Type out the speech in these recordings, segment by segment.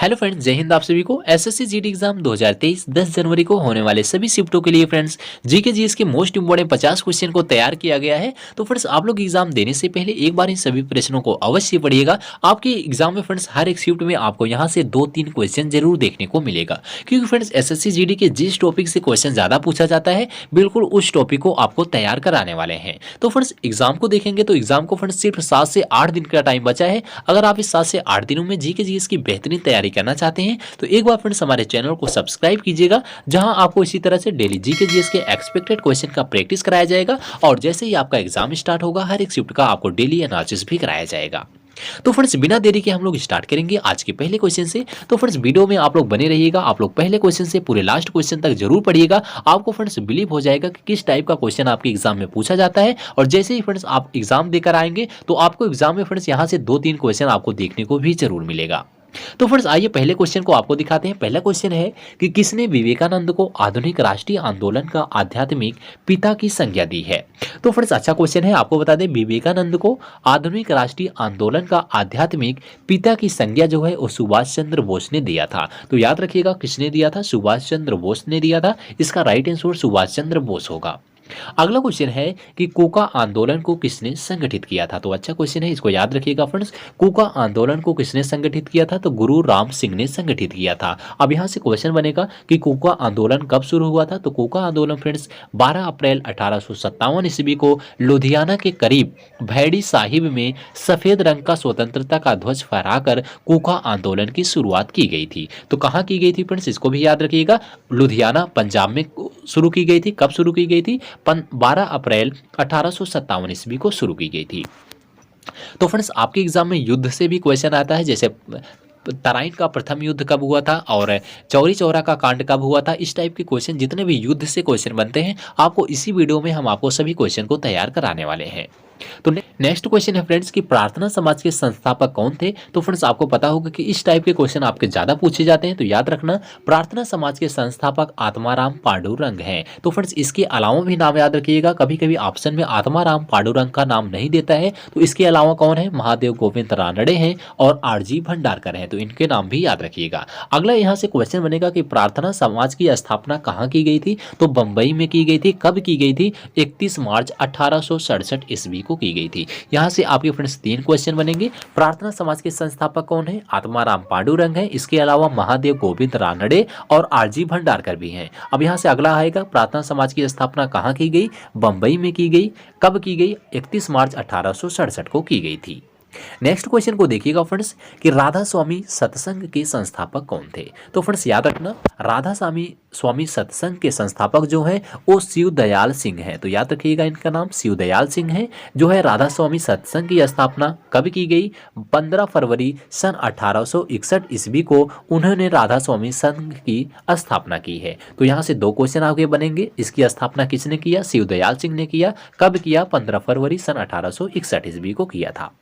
Hello friends, जय हिंद। आप सभी को एसएससी जीडी एग्जाम 2023 10 जनवरी को होने वाले सभी शिफ्टों के लिए फ्रेंड्स जीके जीएस के मोस्ट इंपोर्टेंट 50 क्वेश्चन को तैयार किया गया है। तो फ्रेंड्स आप लोग एग्जाम देने से पहले एक बार इन सभी प्रश्नों को अवश्य पढ़िएगा। आपके एग्जाम में फ्रेंड्स हर एक शिफ्ट में आपको यहाँ से 2-3 क्वेश्चन जरूर देखने को मिलेगा, क्योंकि फ्रेंड्स एसएससी जीडी के जिस टॉपिक से क्वेश्चन ज्यादा पूछा जाता है बिल्कुल उस टॉपिक को आपको तैयार कराने वाले हैं। तो फ्रेंड्स एग्जाम को देखेंगे तो एग्जाम को फ्रेंड्स सिर्फ 7 से 8 दिन का टाइम बचा है। अगर आप इस 7 से 8 दिनों में जीके जीएस की बेहतरीन तैयारी करना चाहते हैं तो एक बार फ्रेंड्स हमारे चैनल को सब्सक्राइब कीजिएगा, जहां आपको इसी तरह से डेली जीके जीएस के एक्सपेक्टेड क्वेश्चन का प्रैक्टिस कराया जाएगा और जैसे ही आपका एग्जाम स्टार्ट होगा हर एक शिफ्ट का आपको डेली एनालिसिस भी कराया जाएगा। तो फ्रेंड्स बिना देरी के हम लोग स्टार्ट करेंगे आज के पहले क्वेश्चन से। तो फ्रेंड्स वीडियो में आप लोग बने रहिएगा, आप लोग पहले क्वेश्चन से पूरे लास्ट क्वेश्चन तक जरूर पढ़िएगा। आपको फ्रेंड्स बिलीव हो जाएगा कि किस टाइप का क्वेश्चन आपके एग्जाम में पूछा जाता है, और जैसे ही फ्रेंड्स आप एग्जाम देकर आएंगे तो आपको एग्जाम में फ्रेंड्स यहाँ से 2-3 क्वेश्चन आपको देखने को भी जरूर मिलेगा। तो फ्रेंड्स आइए पहले क्वेश्चन को आपको दिखाते हैं। पहला क्वेश्चन है कि किसने विवेकानंद को आधुनिक राष्ट्रीय आंदोलन का आध्यात्मिक पिता की संज्ञा दी है। तो फ्रेंड्स अच्छा क्वेश्चन है, आपको बता दें विवेकानंद को आधुनिक राष्ट्रीय आंदोलन का आध्यात्मिक पिता की संज्ञा जो है वो सुभाष चंद्र बोस ने दिया था। तो याद रखिएगा किसने दिया था, सुभाष चंद्र बोस ने दिया था। इसका राइट आंसर सुभाष चंद्र बोस होगा। अगला क्वेश्चन है कि कोका आंदोलन को किसने संगठित किया था। तो अच्छा क्वेश्चन है, इसको याद रखिएगा फ्रेंड्स। कोका आंदोलन को किसने संगठित किया था, तो गुरु राम सिंह ने संगठित किया था। अब यहां से क्वेश्चन बनेगा कि कोका आंदोलन कब शुरू हुआ था। तो कोका आंदोलन फ्रेंड्स 12 अप्रैल 1857 ईस्वी को लुधियाना के करीब भैड़ी साहिब में सफेद रंग का स्वतंत्रता का ध्वज फहराकर कोका आंदोलन की शुरुआत की गई थी। तो कहां की गई थी फ्रेंड्स, इसको भी याद रखिएगा। लुधियाना पंजाब में शुरू की गई थी। कब शुरू की गई थी, 12 अप्रैल 1857 ईस्वी को शुरू की गई थी। तो फ्रेंड्स आपके एग्जाम में युद्ध से भी क्वेश्चन आता है, जैसे तराइन का प्रथम युद्ध कब हुआ था और चौरी चौरा का कांड कब हुआ था। इस टाइप के क्वेश्चन जितने भी युद्ध से क्वेश्चन बनते हैं आपको इसी वीडियो में हम आपको सभी क्वेश्चन को तैयार कराने वाले हैं। तो नेक्स्ट क्वेश्चन है फ्रेंड्स कि प्रार्थना समाज के संस्थापक कौन थे। तो फ्रेंड्स आपको पता होगा कि इस टाइप के क्वेश्चन आपके ज्यादा पूछे जाते हैं, तो याद रखना प्रार्थना समाज के संस्थापक आत्माराम पांडुरंग हैं। तो फ्रेंड्स इसके अलावा भी नाम याद रखिएगा, कभी कभी ऑप्शन में आत्माराम पांडुरंग का नाम नहीं देता है, तो इसके अलावा कौन है, महादेव गोविंद रानड़े हैं और आरजी भंडारकर हैं, तो इनके नाम भी याद रखिएगा। अगला यहाँ से क्वेश्चन बनेगा कि प्रार्थना समाज की स्थापना कहाँ की गई थी। तो बंबई में की गई थी। कब की गई थी, 31 मार्च 1867 ईस्वी को की गई थी। यहां से आपके फ्रेंड्स 3 क्वेश्चन बनेंगे। प्रार्थना समाज के संस्थापक कौन है, आत्माराम पांडुरंग है, इसके अलावा महादेव गोविंद रानड़े और आरजी भंडारकर भी हैं। अब यहां से अगला आएगा प्रार्थना समाज की स्थापना कहां की गई, बंबई में की गई। कब की गई, 31 मार्च 1867 को की गई थी। नेक्स्ट क्वेश्चन को देखिएगा फ्रेंड्स कि राधा स्वामी सत्संग के संस्थापक कौन थे। तो फ्रेंड्स याद रखना राधा स्वामी सत्संग के संस्थापक जो है वो शिव दयाल सिंह है। तो याद रखिएगा इनका नाम शिव दयाल सिंह है। जो है राधा स्वामी सत्संग की स्थापना कब की गई, 15 फरवरी सन 1861 ईस्वी को उन्होंने राधा स्वामी संघ की स्थापना की है। तो यहाँ से 2 क्वेश्चन आगे बनेंगे। इसकी स्थापना किसने किया, शिव दयाल सिंह ने किया। कब किया, 15 फरवरी सन 1861 ईस्वी को किया था।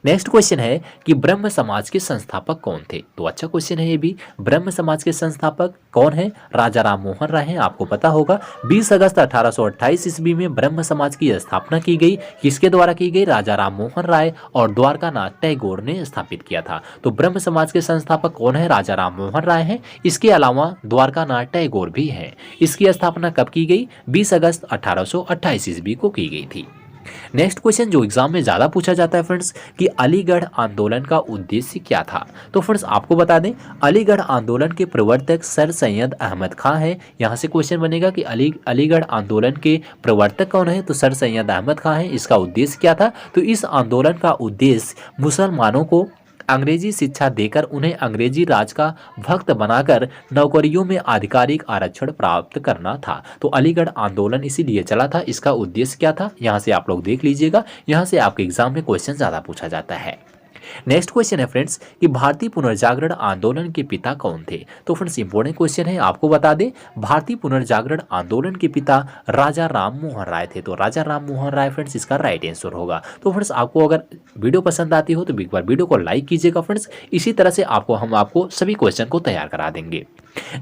नेक्स्ट क्वेश्चन है कि ब्रह्म समाज के संस्थापक कौन थे। तो अच्छा क्वेश्चन है ये भी। ब्रह्म समाज के संस्थापक कौन है, राजा राम मोहन राय हैं। आपको पता होगा 20 अगस्त 1828 ईस्वी में ब्रह्म समाज की स्थापना की गई। किसके द्वारा की गई, राजा राम मोहन राय और द्वारकानाथ टैगोर ने स्थापित किया था। तो ब्रह्म समाज के संस्थापक कौन है, राजा राम मोहन राय हैं। इसके अलावा द्वारकानाथ टैगोर भी हैं। इसकी स्थापना कब की गई, 20 अगस्त 1828 ईस्वी को की गई थी। नेक्स्ट क्वेश्चन जो एग्जाम में ज्यादा पूछा जाता है फ्रेंड्स कि अलीगढ़ आंदोलन का उद्देश्य क्या था। तो फ्रेंड्स आपको बता दें अलीगढ़ आंदोलन के प्रवर्तक सर सैयद अहमद खां है। यहां से क्वेश्चन बनेगा कि अलीगढ़ आंदोलन के प्रवर्तक कौन है। तो सर सैयद अहमद खां है। इसका उद्देश्य क्या था, तो इस आंदोलन का उद्देश्य मुसलमानों को अंग्रेजी शिक्षा देकर उन्हें अंग्रेजी राज का भक्त बनाकर नौकरियों में आधिकारिक आरक्षण प्राप्त करना था। तो अलीगढ़ आंदोलन इसीलिए चला था। इसका उद्देश्य क्या था, यहां से आप लोग देख लीजिएगा। यहां से आपके एग्जाम में क्वेश्चन ज्यादा पूछा जाता है। नेक्स्ट क्वेश्चन है फ्रेंड्स कि भारतीय पुनर्जागरण आंदोलन के पिता कौन थे। तो फ्रेंड्स इंपॉर्टेंट क्वेश्चन है, आपको बता दें भारतीय पुनर्जागरण आंदोलन के पिता राजा राम मोहन राय थे। तो राजा राम मोहन राय फ्रेंड्स इसका राइट आंसर होगा। तो फ्रेंड्स आपको अगर वीडियो पसंद आती हो तो एक बार वीडियो को लाइक कीजिएगा फ्रेंड्स। इसी तरह से हम आपको सभी क्वेश्चन को तैयार करा देंगे।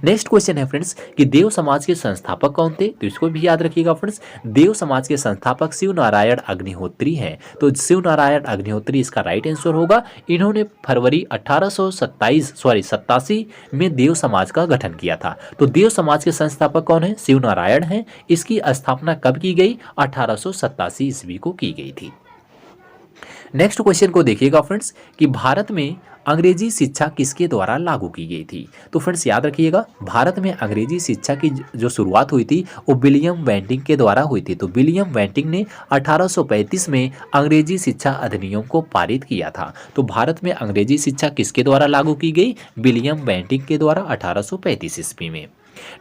नेक्स्ट क्वेश्चन है फ्रेंड्स कि देव समाज के संस्थापक कौन थे। तो इसको भी याद रखिएगा फ्रेंड्स। देव समाज के संस्थापक शिव नारायण अग्निहोत्री हैं। तो शिव नारायण अग्निहोत्री इसका राइट आंसर होगा। रखिएगा, इन्होंने फरवरी 87 में देव समाज का गठन किया था। तो देव समाज के संस्थापक कौन है? शिव नारायण हैं। इसकी स्थापना कब की गई? 1887 ईस्वी को की गई थी। नेक्स्ट क्वेश्चन को देखिएगा फ्रेंड्स कि भारत में अंग्रेजी शिक्षा किसके द्वारा लागू की गई थी? तो फ्रेंड्स याद रखिएगा, भारत में अंग्रेजी शिक्षा की जो शुरुआत हुई थी वो विलियम बेंटिंग के द्वारा हुई थी। तो विलियम बेंटिंग ने 1835 में अंग्रेजी शिक्षा अधिनियम को पारित किया था। तो भारत में अंग्रेजी शिक्षा किसके द्वारा लागू की गई? विलियम बेंटिंग के द्वारा 1835 ईस्वी में।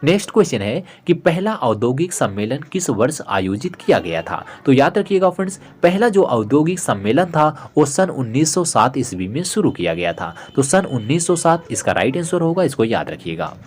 नेक्स्ट क्वेश्चन है कि पहला औद्योगिक सम्मेलन किस वर्ष आयोजित किया गया था? तो याद रखिएगा फ्रेंड्स, पहला जो औद्योगिक सम्मेलन था वो सन 1907 ईस्वी में शुरू किया गया था। तो सन 1907 इसका राइट आंसर होगा, इसको याद रखिएगा।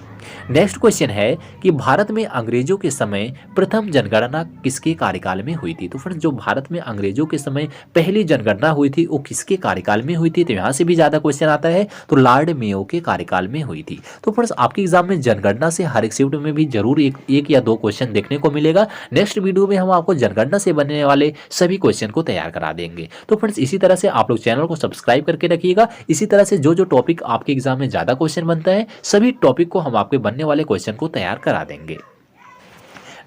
नेक्स्ट क्वेश्चन है कि भारत में अंग्रेजों के समय प्रथम जनगणना किसके कार्यकाल में हुई थी? तो फ्रेंड्स जो भारत में अंग्रेजों के समय पहली जनगणना हुई थी वो किसके कार्यकाल में हुई थी? तो यहाँ से भी ज़्यादा क्वेश्चन आता है, तो लॉर्ड मेयो के कार्यकाल में हुई थी। तो फ्रेंड्स आपके एग्जाम में जनगणना से हर एक शिफ्ट में भी जरूर एक या दो क्वेश्चन देखने को मिलेगा। नेक्स्ट वीडियो में हम आपको जनगणना से बनने वाले सभी क्वेश्चन को तैयार करा देंगे। तो फ्रेंड्स इसी तरह से आप लोग चैनल को सब्सक्राइब करके रखिएगा। इसी तरह से जो जो टॉपिक आपके एग्जाम में ज़्यादा क्वेश्चन बनता है सभी टॉपिक को हम आपके बनने वाले क्वेश्चन को तैयार करा देंगे।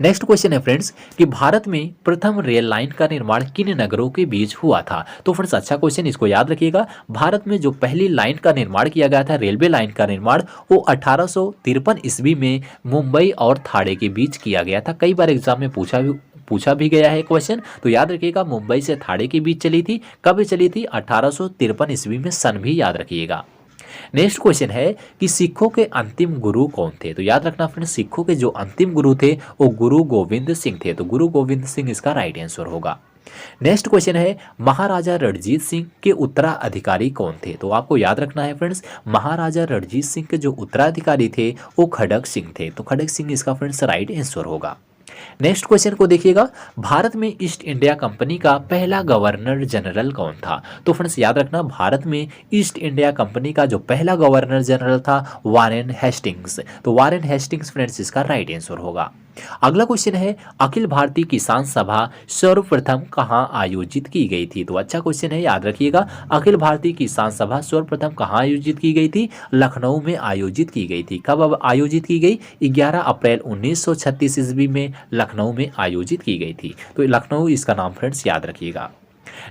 नेक्स्ट क्वेश्चन है फ्रेंड्स कि भारत में प्रथम रेल लाइन का निर्माण किन नगरों के बीच हुआ था? तो फ्रेंड्स अच्छा क्वेश्चन, इसको याद रखिएगा। भारत में जो पहली लाइन का निर्माण किया गया था, रेलवे लाइन का निर्माण, वो 1853 ईस्वी में मुंबई और थाने के बीच किया गया था। कई बार एग्जाम में पूछा भी गया है क्वेश्चन, तो याद रखिएगा मुंबई से थाने के बीच चली थी। कब चली थी? 1853 ईस्वी में, सन भी याद रखिएगा। नेक्स्ट क्वेश्चन है कि सिखों के अंतिम गुरु कौन थे? तो याद रखना फ्रेंड्स, सिखों के जो अंतिम गुरु थे वो गुरु गोविंद सिंह थे। तो गुरु गोविंद सिंह इसका राइट आंसर होगा। नेक्स्ट क्वेश्चन है महाराजा रणजीत सिंह के उत्तराधिकारी कौन थे? तो आपको याद रखना है फ्रेंड्स, महाराजा रणजीत सिंह के जो उत्तराधिकारी थे वो खड़ग सिंह थे। तो खड़ग सिंह इसका फ्रेंड्स राइट आंसर होगा। नेक्स्ट क्वेश्चन को देखिएगा, भारत में ईस्ट इंडिया कंपनी का पहला गवर्नर जनरल कौन था? तो फ्रेंड्स याद रखना, भारत में ईस्ट इंडिया कंपनी का जो पहला गवर्नर जनरल था वारेन हेस्टिंग्स। तो वारेन हेस्टिंग्स फ्रेंड्स इसका राइट आंसर होगा। अगला क्वेश्चन है अखिल भारतीय किसान सभा सर्वप्रथम कहाँ आयोजित की गई थी? तो अच्छा क्वेश्चन है, याद रखिएगा। अखिल भारतीय किसान सभा सर्वप्रथम कहाँ आयोजित की गई थी? लखनऊ में आयोजित की गई थी। कब आयोजित की गई? 11 अप्रैल 1936 ईस्वी में लखनऊ में आयोजित की गई थी। तो लखनऊ इसका नाम फ्रेंड्स याद रखिएगा।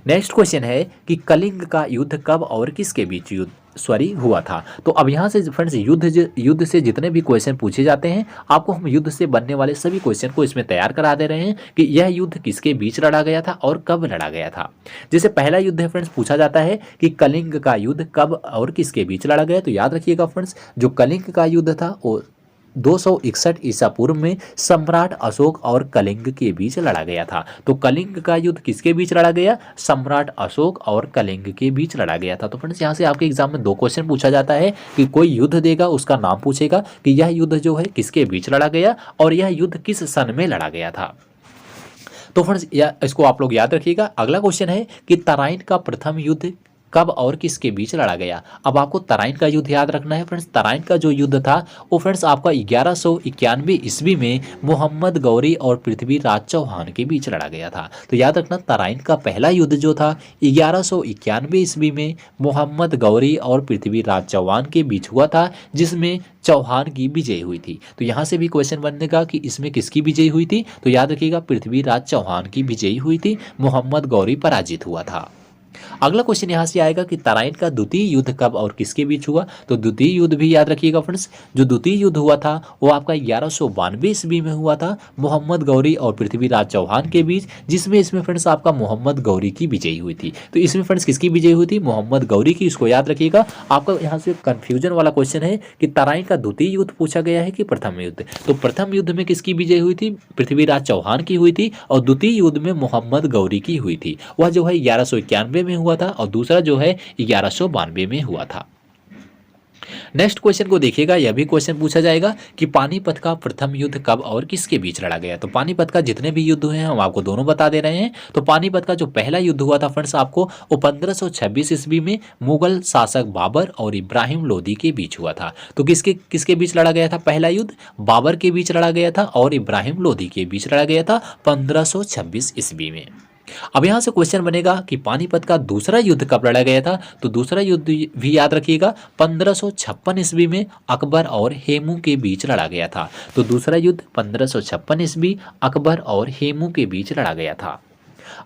नेक्स्ट क्वेश्चन है कि कलिंग का युद्ध कब और किसके बीच हुआ था? तो अब यहाँ से फ्रेंड्स युद्ध से जितने भी क्वेश्चन पूछे जाते हैं आपको हम युद्ध से बनने वाले सभी क्वेश्चन को इसमें तैयार करा दे रहे हैं कि यह युद्ध किसके बीच लड़ा गया था और कब लड़ा गया था। जैसे पहला युद्ध है फ्रेंड्स, पूछा जाता है कि कलिंग का युद्ध कब और किसके बीच लड़ा गया। तो याद रखिएगा फ्रेंड्स, जो कलिंग का युद्ध था वो 261 ईसा पूर्व में सम्राट अशोक और कलिंग के बीच लड़ा गया था। तो कलिंग का युद्ध किसके बीच लड़ा गया? सम्राट अशोक और कलिंग के बीच लड़ा गया था। तो फ्रेंड्स यहाँ से आपके एग्जाम में दो क्वेश्चन पूछा जाता है कि कोई युद्ध देगा, उसका नाम पूछेगा कि यह युद्ध जो है किसके बीच लड़ा गया और यह युद्ध किस सन में लड़ा गया था। तो फ्रेंड्स इसको आप लोग याद रखिएगा। अगला क्वेश्चन है कि तराइन का प्रथम युद्ध कब और किसके बीच लड़ा गया? अब आपको तराइन का युद्ध याद रखना है फ्रेंड्स। तराइन का जो युद्ध था वो फ्रेंड्स आपका 1191 ईस्वी में मोहम्मद गौरी और पृथ्वीराज चौहान के बीच लड़ा गया था। तो याद रखना, तराइन का पहला युद्ध जो था 1191 ईस्वी में मोहम्मद गौरी और पृथ्वीराज चौहान के बीच हुआ था, जिसमें चौहान की विजय हुई थी। तो यहाँ से भी क्वेश्चन बनेगा कि इसमें किसकी विजय हुई थी? तो याद रखिएगा पृथ्वीराज चौहान की विजयी हुई थी, मोहम्मद गौरी पराजित हुआ था। अगला क्वेश्चन यहाँ से आएगा कि तराइन का द्वितीय युद्ध कब और किसके बीच हुआ? तो द्वितीय युद्ध भी याद रखिएगा फ्रेंड्स, जो द्वितीय युद्ध हुआ था वो आपका 1192 ईस्वी में हुआ था मोहम्मद गौरी और पृथ्वीराज चौहान के बीच, जिसमें इसमें फ्रेंड्स आपका मोहम्मद गौरी की विजयी हुई थी। तो इसमें फ्रेंड्स किसकी विजयी हुई थी? मोहम्मद गौरी की। इसको याद रखिएगा। आपका यहाँ से कंफ्यूजन वाला क्वेश्चन है कि तराइन का द्वितीय युद्ध पूछा गया है कि प्रथम युद्ध। तो प्रथम युद्ध में किसकी विजय हुई थी? पृथ्वीराज चौहान की हुई थी। और द्वितीय युद्ध में मोहम्मद गौरी की हुई थी। वह जो है 1191 में हुआ था और दूसरा जो है 1192 में हुआ था। नेक्स्ट क्वेश्चन को देखिएगा, यह भी क्वेश्चन पूछा जाएगा कि पानीपत का प्रथम युद्ध कब और किसके बीच लड़ा गया। तो पानीपत का जितने भी युद्ध हुए हैं हम आपको दोनों बता दे रहे हैं। तो पानीपत का जो पहला युद्ध हुआ था फ्रेंड्स आपको वो 1526 ईस्वी में मुगल शासक बाबर और इब्राहिम लोदी के बीच हुआ था। तो किसके बीच लड़ा गया था पहला युद्ध? बाबर के बीच लड़ा गया था और इब्राहिम लोदी के बीच लड़ा गया था 1526 ईस्वी में। अब यहाँ से क्वेश्चन बनेगा कि पानीपत का दूसरा युद्ध कब लड़ा गया था, तो दूसरा युद्ध भी याद रखिएगा 1556 ईस्वी में अकबर और हेमू के बीच लड़ा गया था। तो दूसरा युद्ध 1556 ईस्वी अकबर और हेमू के बीच लड़ा गया था।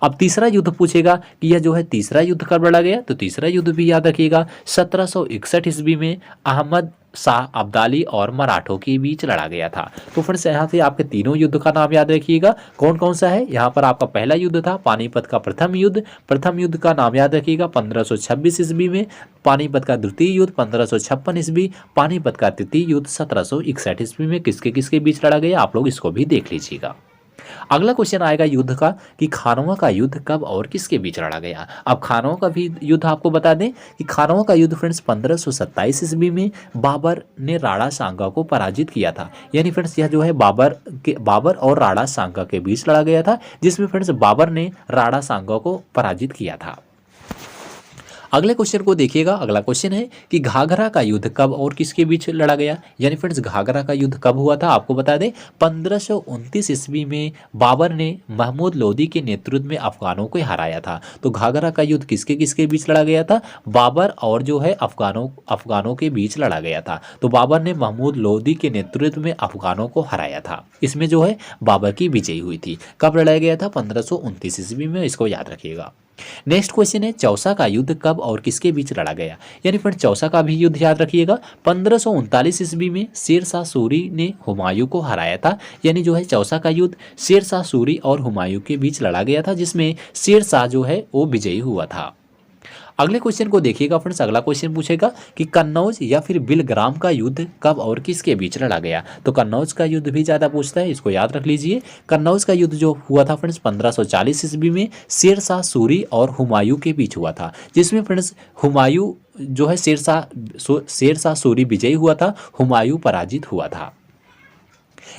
अब तीसरा युद्ध पूछेगा कि यह जो है तीसरा युद्ध कब लड़ा गया, तो तीसरा युद्ध भी याद रखिएगा 1761 ईस्वी में अहमद शाह अब्दाली और मराठों के बीच लड़ा गया था। तो फ्रेंड्स यहाँ से आपके तीनों युद्ध का नाम याद रखिएगा कौन कौन सा है। यहाँ पर आपका पहला युद्ध था पानीपत का प्रथम युद्ध का नाम याद रखिएगा 1526 ईस्वी में, पानीपत का द्वितीय युद्ध 1556 ईस्वी, पानीपत का तृतीय युद्ध 1761 ईस्वी में किसके किसके बीच लड़ा गया, आप लोग इसको भी देख लीजिएगा। अगला क्वेश्चन आएगा युद्ध का कि खानवा का युद्ध कब और किसके बीच लड़ा गया। अब खानवा का भी युद्ध आपको बता दें कि खानवा का युद्ध फ्रेंड्स 1527 ईस्वी में बाबर ने राणा सांगा को पराजित किया था। यानी फ्रेंड्स यह जो है बाबर और राणा सांगा के बीच लड़ा गया था, जिसमें फ्रेंड्स बाबर ने राणा सांगा को पराजित किया था। अगले क्वेश्चन को देखिएगा। अगला क्वेश्चन है कि घाघरा का युद्ध कब और किसके बीच लड़ा गया। यानी फ्रेंड्स घाघरा का युद्ध कब हुआ था, आपको बता दें 1529 ईस्वी में बाबर ने महमूद लोदी के नेतृत्व में अफगानों को हराया था। तो घाघरा का युद्ध किसके किसके बीच लड़ा गया था, बाबर और जो है अफगानों के बीच लड़ा गया था। तो बाबर ने महमूद लोदी के नेतृत्व में अफगानों को हराया था। इसमें जो है बाबर की विजयी हुई थी। कब लड़ाया गया था, 1529 ईस्वी में, इसको याद रखिएगा। नेक्स्ट क्वेश्चन है चौसा का युद्ध कब और किसके बीच लड़ा गया। यानी फ्रेंड चौसा का भी युद्ध याद रखिएगा 1539 ईस्वी में शेर शाह सूरी ने हुमायूं को हराया था। यानी जो है चौसा का युद्ध शेर शाह सूरी और हुमायूं के बीच लड़ा गया था, जिसमें शेर शाह जो है वो विजयी हुआ था। अगले क्वेश्चन को देखिएगा फ्रेंड्स। अगला क्वेश्चन पूछेगा कि कन्नौज या फिर बिलग्राम का युद्ध कब और किसके बीच लड़ा गया। तो कन्नौज का युद्ध भी ज़्यादा पूछता है, इसको याद रख लीजिए। कन्नौज का युद्ध जो हुआ था फ्रेंड्स 1540 ईस्वी में शेर शाह सूरी और हुमायूं के बीच हुआ था, जिसमें फ्रेंड्स हुमायूं जो है शेर शाह सूरी विजयी हुआ था, हुमायूं पराजित हुआ था।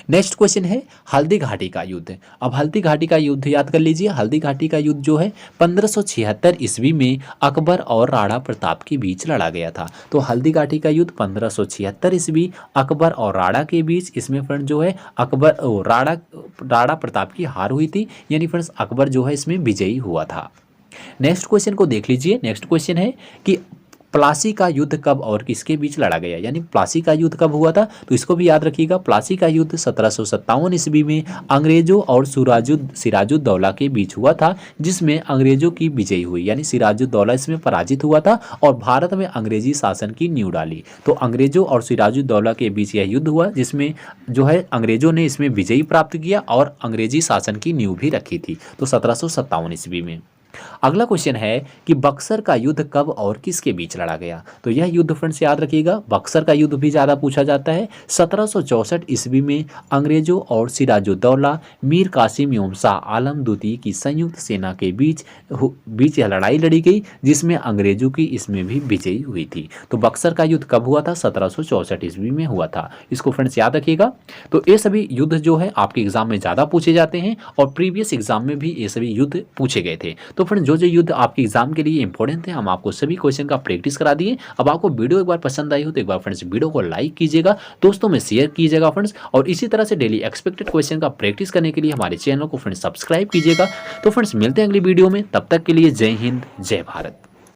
नेक्स्ट क्वेश्चन है हल्दी घाटी का युद्ध। अब हल्दी घाटी का युद्ध याद कर लीजिए। हल्दी घाटी का युद्ध जो है 1576 ईस्वी में अकबर और राणा प्रताप के बीच लड़ा गया था। तो हल्दी घाटी का युद्ध 1576 ईस्वी अकबर और राणा के बीच, इसमें फ्रेंड जो है राणा प्रताप की हार हुई थी। यानी फ्रेंड्स अकबर जो है इसमें विजयी हुआ था। नेक्स्ट क्वेश्चन को देख लीजिए। नेक्स्ट क्वेश्चन है कि प्लासी का युद्ध कब और किसके बीच लड़ा गया। यानी प्लासी का युद्ध कब हुआ था, तो इसको भी याद रखिएगा। प्लासी का युद्ध 1757 ईस्वी में अंग्रेजों और सिराजुद्दौला के बीच हुआ था, जिसमें अंग्रेजों की विजयी हुई। यानी सिराजुद्दौला इसमें पराजित हुआ था और भारत में अंग्रेजी शासन की नींव डाली। तो अंग्रेजों और सिराजुद्दौला के बीच यह युद्ध हुआ, जिसमें जो है अंग्रेजों ने इसमें विजयी प्राप्त किया और अंग्रेजी शासन की नींव भी रखी थी। तो 1757 ईस्वी में। अगला क्वेश्चन है कि बक्सर का युद्ध कब और किसके बीच लड़ा गया। तो यह युद्ध फ्रेंड्स याद रखिएगा। बक्सर का युद्ध भी ज़्यादा पूछा जाता है। 1764 ईस्वी में अंग्रेजों और सिराजुद्दौला मीर कासिम एवं शाह आलम द्वितीय की संयुक्त सेना के बीच यह लड़ाई लड़ी गई, जिसमें अंग्रेजों की इसमें भी विजयी हुई थी। तो बक्सर का युद्ध कब हुआ था, 1764 ईस्वी में हुआ था। इसको फ्रेंड्स याद रखिएगा। तो ये सभी युद्ध जो है आपके एग्जाम में ज़्यादा पूछे जाते हैं और प्रीवियस एग्जाम में भी ये सभी युद्ध पूछे गए थे। तो फ्रेंड्स जो युद्ध आपके एग्जाम के लिए इंपॉर्टेंट थे, हम आपको सभी क्वेश्चन का प्रैक्टिस करा दिए। अब आपको वीडियो एक बार पसंद आई हो तो एक बार फ्रेंड्स वीडियो को लाइक कीजिएगा, दोस्तों में शेयर कीजिएगा फ्रेंड्स, और इसी तरह से डेली एक्सपेक्टेड क्वेश्चन का प्रैक्टिस करने के लिए हमारे चैनल को फ्रेंड्स सब्सक्राइब कीजिएगा। तो फ्रेंड्स मिलते हैं अगली वीडियो में, तब तक के लिए जय हिंद जय भारत।